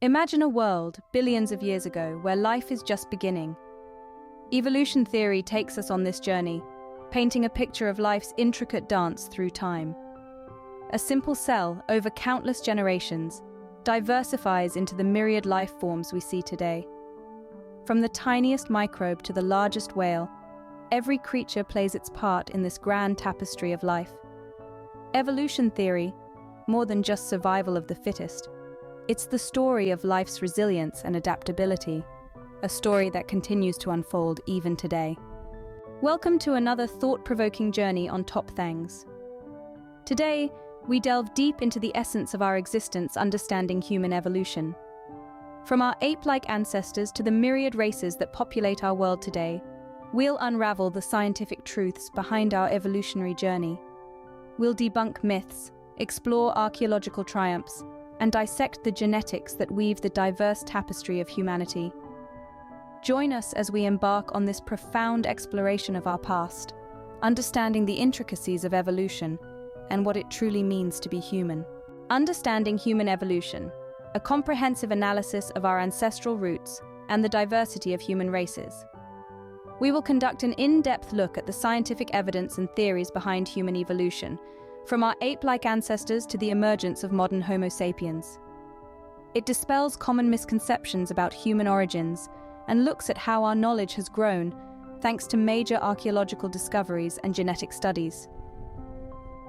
Imagine a world, billions of years ago, where life is just beginning. Evolution theory takes us on this journey, painting a picture of life's intricate dance through time. A simple cell, over countless generations, diversifies into the myriad life forms we see today. From the tiniest microbe to the largest whale, every creature plays its part in this grand tapestry of life. Evolution theory, more than just survival of the fittest, it's the story of life's resilience and adaptability, a story that continues to unfold even today. Welcome to another thought-provoking journey on TopThangs. Today, we delve deep into the essence of our existence, understanding human evolution. From our ape-like ancestors to the myriad races that populate our world today, we'll unravel the scientific truths behind our evolutionary journey. We'll debunk myths, explore archaeological triumphs, and dissect the genetics that weave the diverse tapestry of humanity. Join us as we embark on this profound exploration of our past, understanding the intricacies of evolution and what it truly means to be human. Understanding human evolution, a comprehensive analysis of our ancestral roots and the diversity of human races. We will conduct an in-depth look at the scientific evidence and theories behind human evolution, from our ape-like ancestors to the emergence of modern Homo sapiens. It dispels common misconceptions about human origins and looks at how our knowledge has grown thanks to major archaeological discoveries and genetic studies.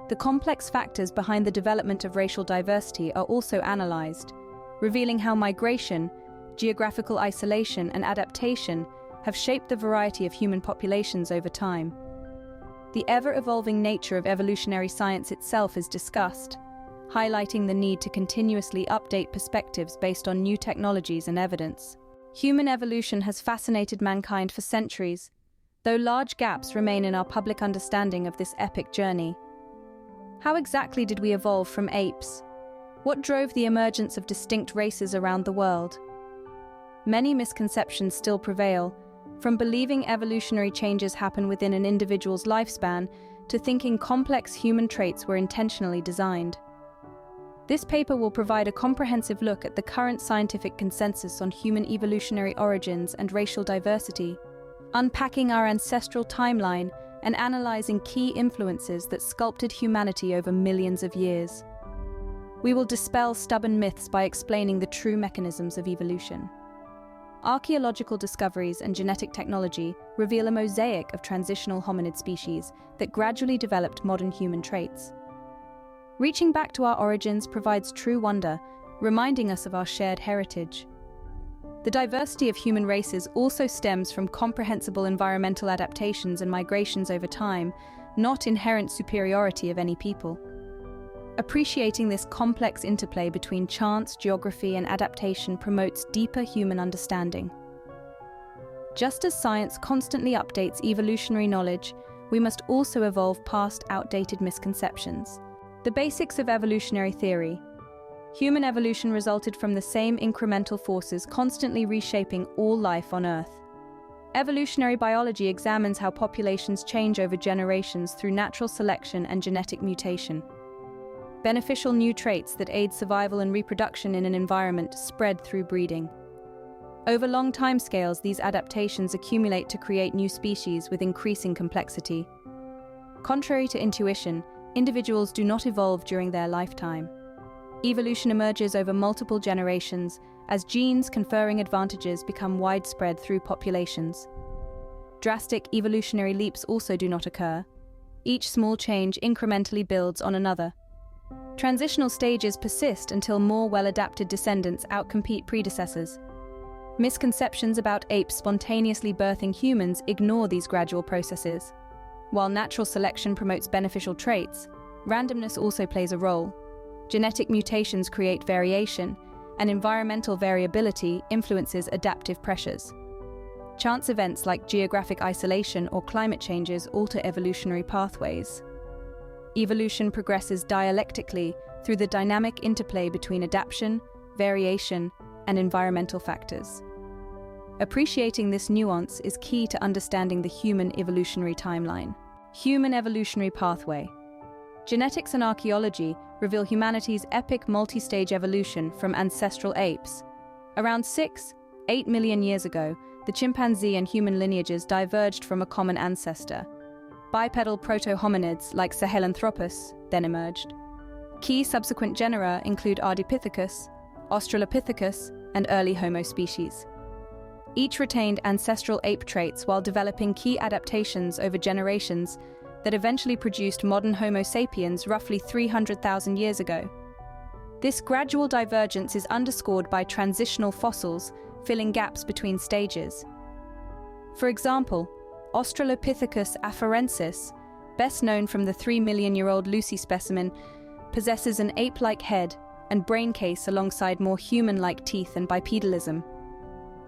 The complex factors behind the development of racial diversity are also analyzed, revealing how migration, geographical isolation, and adaptation have shaped the variety of human populations over time. The ever-evolving nature of evolutionary science itself is discussed, highlighting the need to continuously update perspectives based on new technologies and evidence. Human evolution has fascinated mankind for centuries, though large gaps remain in our public understanding of this epic journey. How exactly did we evolve from apes? What drove the emergence of distinct races around the world? Many misconceptions still prevail, from believing evolutionary changes happen within an individual's lifespan to thinking complex human traits were intentionally designed. This paper will provide a comprehensive look at the current scientific consensus on human evolutionary origins and racial diversity, unpacking our ancestral timeline and analyzing key influences that sculpted humanity over millions of years. We will dispel stubborn myths by explaining the true mechanisms of evolution. Archaeological discoveries and genetic technology reveal a mosaic of transitional hominid species that gradually developed modern human traits. Reaching back to our origins provides true wonder, reminding us of our shared heritage. The diversity of human races also stems from comprehensible environmental adaptations and migrations over time, not inherent superiority of any people. Appreciating this complex interplay between chance, geography, and adaptation promotes deeper human understanding. Just as science constantly updates evolutionary knowledge, we must also evolve past outdated misconceptions. The basics of evolutionary theory. Human evolution resulted from the same incremental forces constantly reshaping all life on Earth. Evolutionary biology examines how populations change over generations through natural selection and genetic mutation. Beneficial new traits that aid survival and reproduction in an environment spread through breeding. Over long timescales, these adaptations accumulate to create new species with increasing complexity. Contrary to intuition, individuals do not evolve during their lifetime. Evolution emerges over multiple generations as genes conferring advantages become widespread through populations. Drastic evolutionary leaps also do not occur. Each small change incrementally builds on another. Transitional stages persist until more well-adapted descendants outcompete predecessors. Misconceptions about apes spontaneously birthing humans ignore these gradual processes. While natural selection promotes beneficial traits, randomness also plays a role. Genetic mutations create variation, and environmental variability influences adaptive pressures. Chance events like geographic isolation or climate changes alter evolutionary pathways. Evolution progresses dialectically through the dynamic interplay between adaptation, variation, and environmental factors. Appreciating this nuance is key to understanding the human evolutionary timeline. Human evolutionary pathway. Genetics and archaeology reveal humanity's epic multi-stage evolution from ancestral apes Around 8 million years ago, the chimpanzee and human lineages diverged from a common ancestor. Bipedal proto-hominids like Sahelanthropus then emerged. Key subsequent genera include Ardipithecus, Australopithecus, and early Homo species. Each retained ancestral ape traits while developing key adaptations over generations that eventually produced modern Homo sapiens roughly 300,000 years ago. This gradual divergence is underscored by transitional fossils filling gaps between stages. For example, Australopithecus afarensis, best known from the 3-million-year-old Lucy specimen, possesses an ape-like head and brain case alongside more human-like teeth and bipedalism.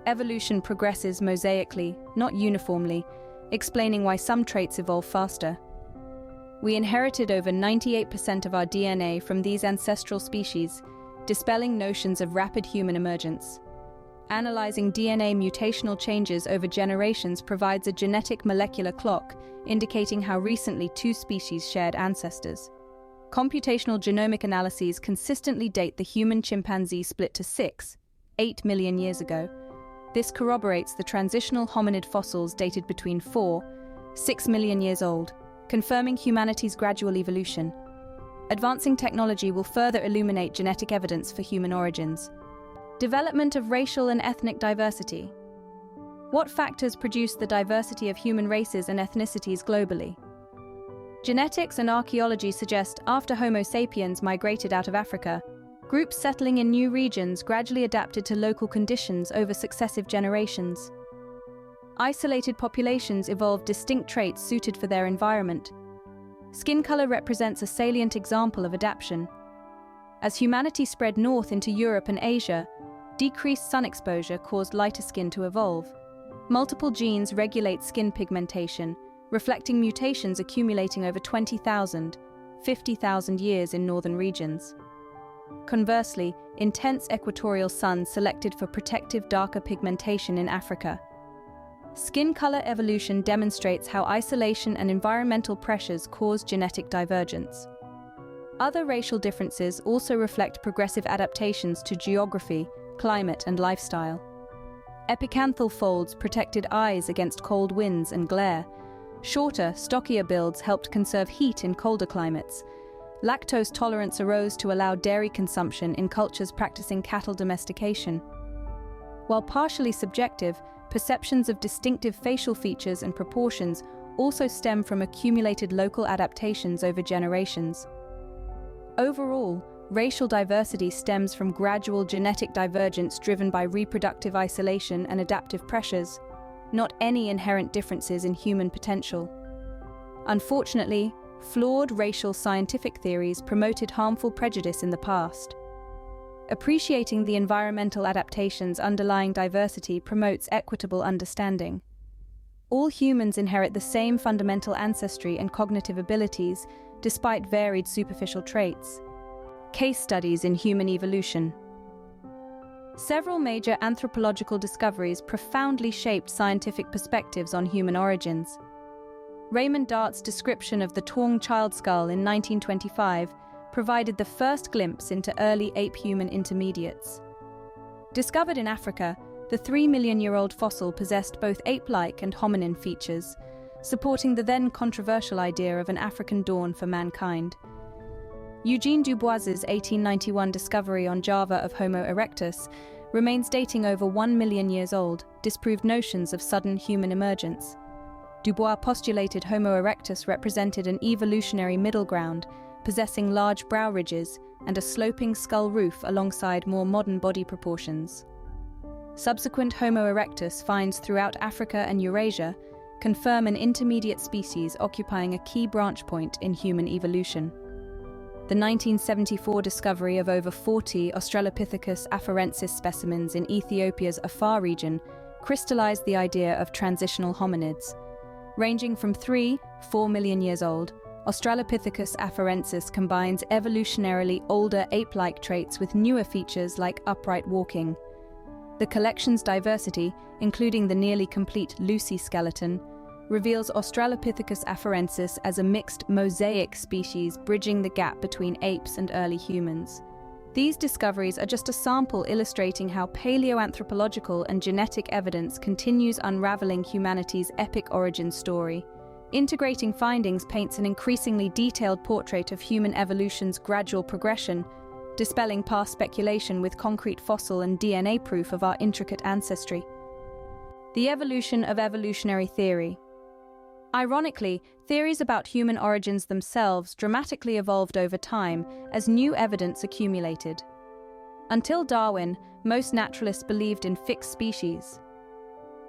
Evolution progresses mosaically, not uniformly, explaining why some traits evolve faster. We inherited over 98% of our DNA from these ancestral species, dispelling notions of rapid human emergence. Analyzing DNA mutational changes over generations provides a genetic molecular clock, indicating how recently two species shared ancestors. Computational genomic analyses consistently date the human-chimpanzee split to 8 million years ago. This corroborates the transitional hominid fossils dated between 6 million years old, confirming humanity's gradual evolution. Advancing technology will further illuminate genetic evidence for human origins. Development of racial and ethnic diversity. What factors produce the diversity of human races and ethnicities globally? Genetics and archaeology suggest after Homo sapiens migrated out of Africa, groups settling in new regions gradually adapted to local conditions over successive generations. Isolated populations evolved distinct traits suited for their environment. Skin color represents a salient example of adaptation. As humanity spread north into Europe and Asia, decreased sun exposure caused lighter skin to evolve. Multiple genes regulate skin pigmentation, reflecting mutations accumulating over 20,000, 50,000 years in northern regions. Conversely, intense equatorial sun selected for protective darker pigmentation in Africa. Skin color evolution demonstrates how isolation and environmental pressures cause genetic divergence. Other racial differences also reflect progressive adaptations to geography, climate, and lifestyle. Epicanthal folds protected eyes against cold winds and glare. Shorter, stockier builds helped conserve heat in colder climates. Lactose tolerance arose to allow dairy consumption in cultures practicing cattle domestication. While partially subjective, perceptions of distinctive facial features and proportions also stem from accumulated local adaptations over generations. Overall, racial diversity stems from gradual genetic divergence driven by reproductive isolation and adaptive pressures, not any inherent differences in human potential. Unfortunately, flawed racial scientific theories promoted harmful prejudice in the past. Appreciating the environmental adaptations underlying diversity promotes equitable understanding. All humans inherit the same fundamental ancestry and cognitive abilities, despite varied superficial traits. Case studies in human evolution. Several major anthropological discoveries profoundly shaped scientific perspectives on human origins. Raymond Dart's description of the Tong child skull in 1925 provided the first glimpse into early ape-human intermediates. Discovered in Africa, the 3-million-year-old fossil possessed both ape-like and hominin features, supporting the then controversial idea of an African dawn for mankind. Eugene Dubois's 1891 discovery on Java of Homo erectus remains dating over 1 million years old, disproved notions of sudden human emergence. Dubois postulated Homo erectus represented an evolutionary middle ground, possessing large brow ridges and a sloping skull roof alongside more modern body proportions. Subsequent Homo erectus finds throughout Africa and Eurasia confirm an intermediate species occupying a key branch point in human evolution. The 1974 discovery of over 40 Australopithecus afarensis specimens in Ethiopia's Afar region crystallized the idea of transitional hominids. Ranging from 4 million years old, Australopithecus afarensis combines evolutionarily older ape-like traits with newer features like upright walking. The collection's diversity, including the nearly complete Lucy skeleton, reveals Australopithecus afarensis as a mixed mosaic species bridging the gap between apes and early humans. These discoveries are just a sample illustrating how paleoanthropological and genetic evidence continues unraveling humanity's epic origin story. Integrating findings paints an increasingly detailed portrait of human evolution's gradual progression, dispelling past speculation with concrete fossil and DNA proof of our intricate ancestry. The evolution of evolutionary theory. Ironically, theories about human origins themselves dramatically evolved over time as new evidence accumulated. Until Darwin, most naturalists believed in fixed species.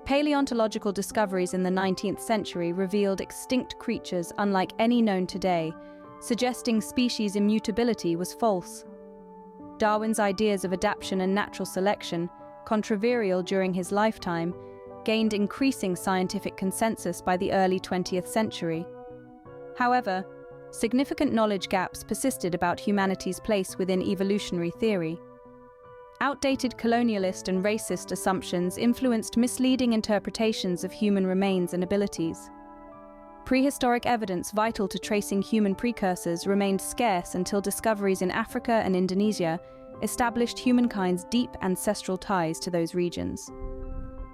Paleontological discoveries in the 19th century revealed extinct creatures unlike any known today, suggesting species immutability was false. Darwin's ideas of adaptation and natural selection, controversial during his lifetime, gained increasing scientific consensus by the early 20th century. However, significant knowledge gaps persisted about humanity's place within evolutionary theory. Outdated colonialist and racist assumptions influenced misleading interpretations of human remains and abilities. Prehistoric evidence vital to tracing human precursors remained scarce until discoveries in Africa and Indonesia established humankind's deep ancestral ties to those regions.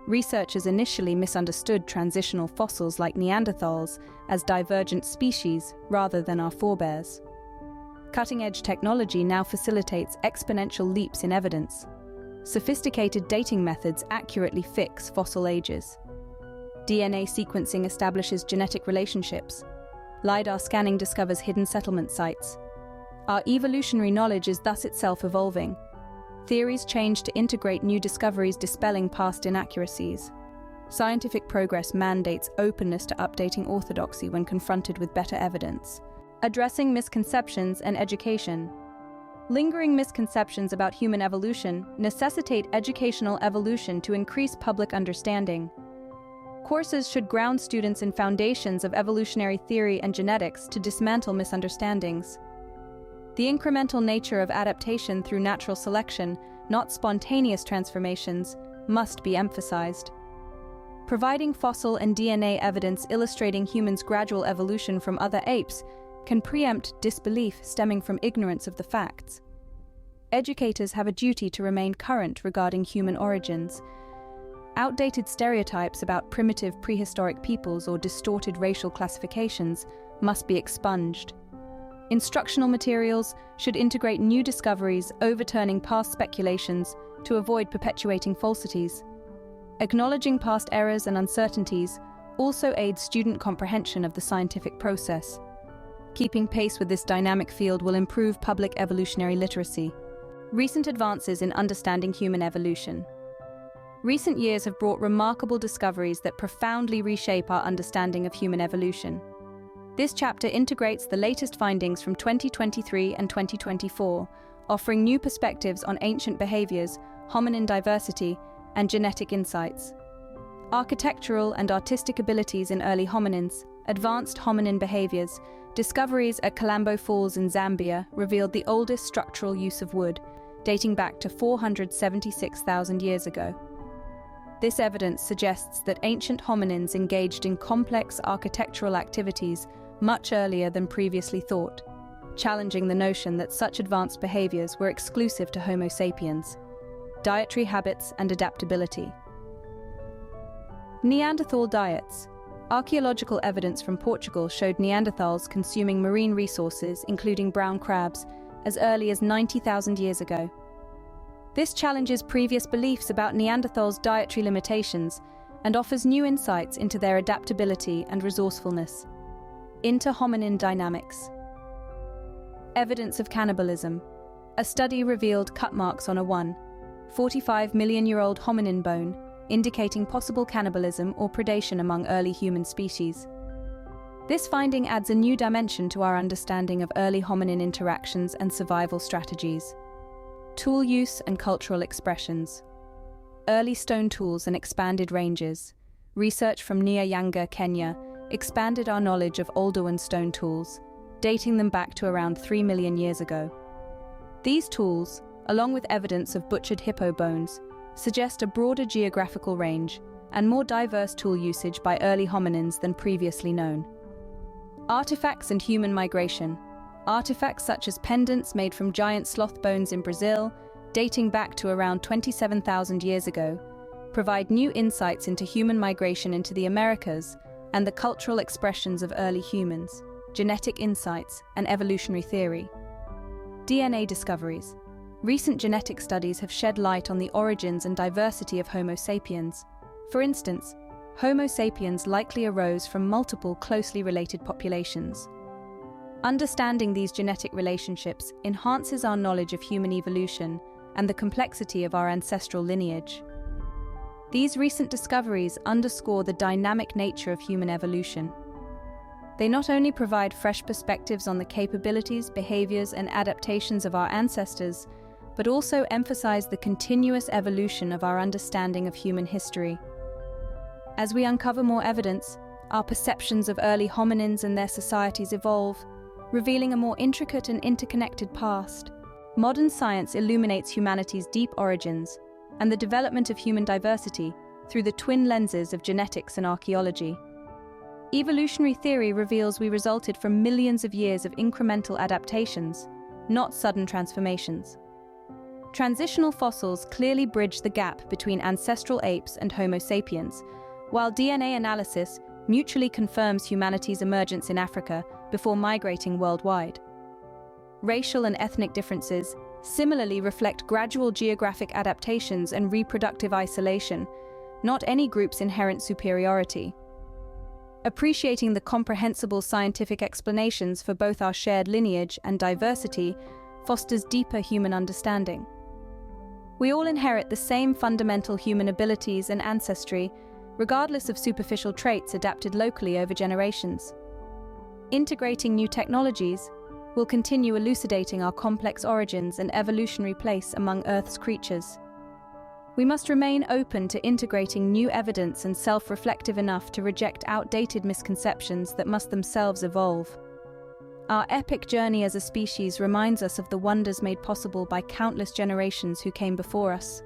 Researchers initially misunderstood transitional fossils like Neanderthals as divergent species rather than our forebears. Cutting-edge technology now facilitates exponential leaps in evidence. Sophisticated dating methods accurately fix fossil ages. DNA sequencing establishes genetic relationships. LiDAR scanning discovers hidden settlement sites. Our evolutionary knowledge is thus itself evolving. Theories change to integrate new discoveries, dispelling past inaccuracies. Scientific progress mandates openness to updating orthodoxy when confronted with better evidence. Addressing misconceptions and education. Lingering misconceptions about human evolution necessitate educational evolution to increase public understanding. Courses should ground students in foundations of evolutionary theory and genetics to dismantle misunderstandings. The incremental nature of adaptation through natural selection, not spontaneous transformations, must be emphasized. Providing fossil and DNA evidence illustrating humans' gradual evolution from other apes can preempt disbelief stemming from ignorance of the facts. Educators have a duty to remain current regarding human origins. Outdated stereotypes about primitive prehistoric peoples or distorted racial classifications must be expunged. Instructional materials should integrate new discoveries, overturning past speculations to avoid perpetuating falsities. Acknowledging past errors and uncertainties also aids student comprehension of the scientific process. Keeping pace with this dynamic field will improve public evolutionary literacy. Recent advances in understanding human evolution. Recent years have brought remarkable discoveries that profoundly reshape our understanding of human evolution. This chapter integrates the latest findings from 2023 and 2024, offering new perspectives on ancient behaviors, hominin diversity, and genetic insights. Architectural and artistic abilities in early hominins, advanced hominin behaviors, discoveries at Kalambo Falls in Zambia revealed the oldest structural use of wood, dating back to 476,000 years ago. This evidence suggests that ancient hominins engaged in complex architectural activities much earlier than previously thought, challenging the notion that such advanced behaviors were exclusive to Homo sapiens. Dietary habits and adaptability. Neanderthal diets. Archaeological evidence from Portugal showed Neanderthals consuming marine resources, including brown crabs, as early as 90,000 years ago. This challenges previous beliefs about Neanderthals' dietary limitations and offers new insights into their adaptability and resourcefulness. Inter-hominin dynamics. Evidence of cannibalism. A study revealed cut marks on a 1.45 million-year-old hominin bone, indicating possible cannibalism or predation among early human species. This finding adds a new dimension to our understanding of early hominin interactions and survival strategies. Tool use and cultural expressions. Early stone tools and expanded ranges. Research from Nyanga, Kenya, expanded our knowledge of Oldowan stone tools, dating them back to around 3 million years ago. These tools, along with evidence of butchered hippo bones, suggest a broader geographical range and more diverse tool usage by early hominins than previously known. Artifacts and human migration. Artifacts such as pendants made from giant sloth bones in Brazil, dating back to around 27,000 years ago, provide new insights into human migration into the Americas and the cultural expressions of early humans, genetic insights, and evolutionary theory. DNA discoveries. Recent genetic studies have shed light on the origins and diversity of Homo sapiens. For instance, Homo sapiens likely arose from multiple closely related populations. Understanding these genetic relationships enhances our knowledge of human evolution and the complexity of our ancestral lineage. These recent discoveries underscore the dynamic nature of human evolution. They not only provide fresh perspectives on the capabilities, behaviors, and adaptations of our ancestors, but also emphasize the continuous evolution of our understanding of human history. As we uncover more evidence, our perceptions of early hominins and their societies evolve, revealing a more intricate and interconnected past. Modern science illuminates humanity's deep origins and the development of human diversity through the twin lenses of genetics and archaeology. Evolutionary theory reveals we resulted from millions of years of incremental adaptations, not sudden transformations. Transitional fossils clearly bridge the gap between ancestral apes and Homo sapiens, while DNA analysis mutually confirms humanity's emergence in Africa before migrating worldwide. Racial and ethnic differences similarly reflect gradual geographic adaptations and reproductive isolation, not any group's inherent superiority. Appreciating the comprehensible scientific explanations for both our shared lineage and diversity fosters deeper human understanding. We all inherit the same fundamental human abilities and ancestry, regardless of superficial traits adapted locally over generations. Integrating new technologies will continue elucidating our complex origins and evolutionary place among Earth's creatures. We must remain open to integrating new evidence and self-reflective enough to reject outdated misconceptions that must themselves evolve. Our epic journey as a species reminds us of the wonders made possible by countless generations who came before us.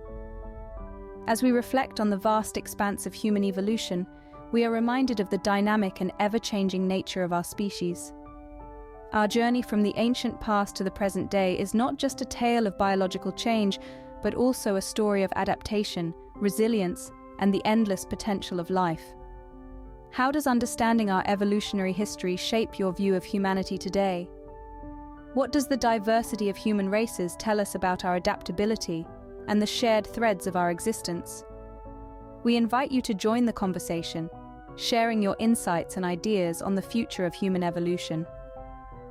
As we reflect on the vast expanse of human evolution, we are reminded of the dynamic and ever-changing nature of our species. Our journey from the ancient past to the present day is not just a tale of biological change, but also a story of adaptation, resilience, and the endless potential of life. How does understanding our evolutionary history shape your view of humanity today? What does the diversity of human races tell us about our adaptability and the shared threads of our existence? We invite you to join the conversation, sharing your insights and ideas on the future of human evolution.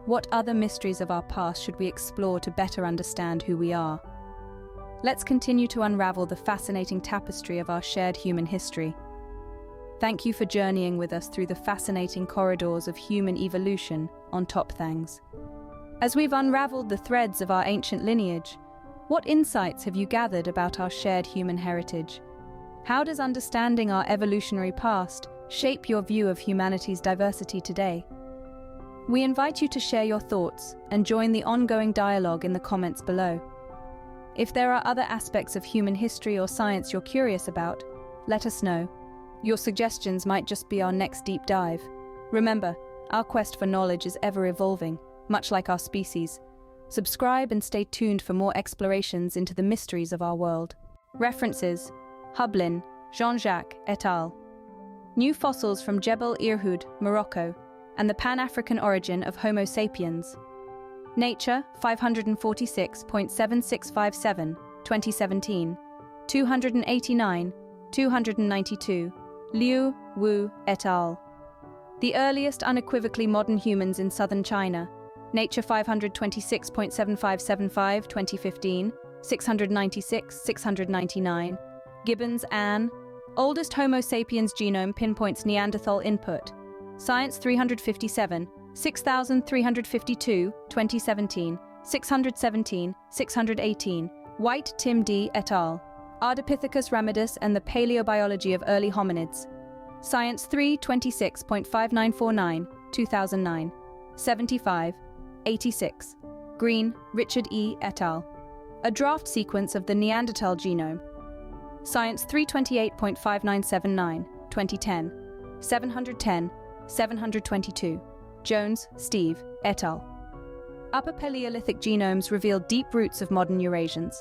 What other mysteries of our past should we explore to better understand who we are? Let's continue to unravel the fascinating tapestry of our shared human history. Thank you for journeying with us through the fascinating corridors of human evolution on TopThangs. As we've unraveled the threads of our ancient lineage, what insights have you gathered about our shared human heritage? How does understanding our evolutionary past shape your view of humanity's diversity today? We invite you to share your thoughts and join the ongoing dialogue in the comments below. If there are other aspects of human history or science you're curious about, let us know. Your suggestions might just be our next deep dive. Remember, our quest for knowledge is ever evolving, much like our species. Subscribe and stay tuned for more explorations into the mysteries of our world. References: Hublin, Jean-Jacques et al. New fossils from Jebel Irhoud, Morocco, and the Pan-African origin of Homo sapiens. Nature 546.7657, 2017. 289, 292. Liu, Wu, et al. The earliest unequivocally modern humans in southern China. Nature 526.7575, 2015. 696, 699. Gibbons, Anne. Oldest Homo sapiens genome pinpoints Neanderthal input. Science 357, 6352, 2017. 617, 618. White, Tim D. et al. Ardipithecus ramidus and the Paleobiology of Early Hominids. Science 326.5949, 2009. 75, 86. Green, Richard E. et al. A draft sequence of the Neanderthal genome. Science 328.5979, 2010. 710, 722. Jones, Steve, et al. Upper Paleolithic genomes reveal deep roots of modern Eurasians.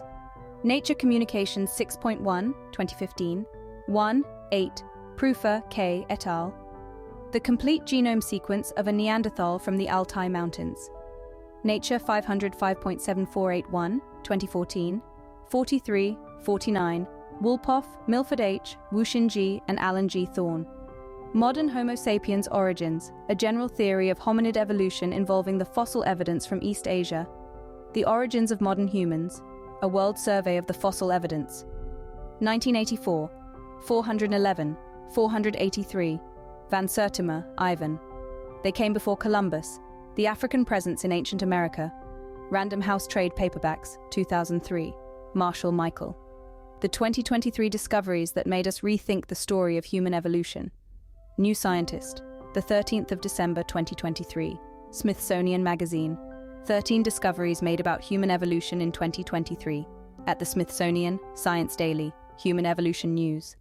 Nature Communications 6.1, 2015, 1.8, Prufer, K. et al. The complete genome sequence of a Neanderthal from the Altai Mountains. Nature 505.7481, 2014, 43, 49, Wolpoff, Milford H., Wushin G., and Alan G. Thorne. Modern Homo sapiens origins, a general theory of hominid evolution involving the fossil evidence from East Asia. The origins of modern humans, a world survey of the fossil evidence. 1984, 411, 483, Van Sertima, Ivan. They came before Columbus, the African presence in ancient America. Random House Trade Paperbacks, 2003, Marshall Michael. The 2023 discoveries that made us rethink the story of human evolution. New Scientist, the 13th of December 2023, Smithsonian Magazine. 13 discoveries made about human evolution in 2023. At the Smithsonian, Science Daily, Human Evolution News.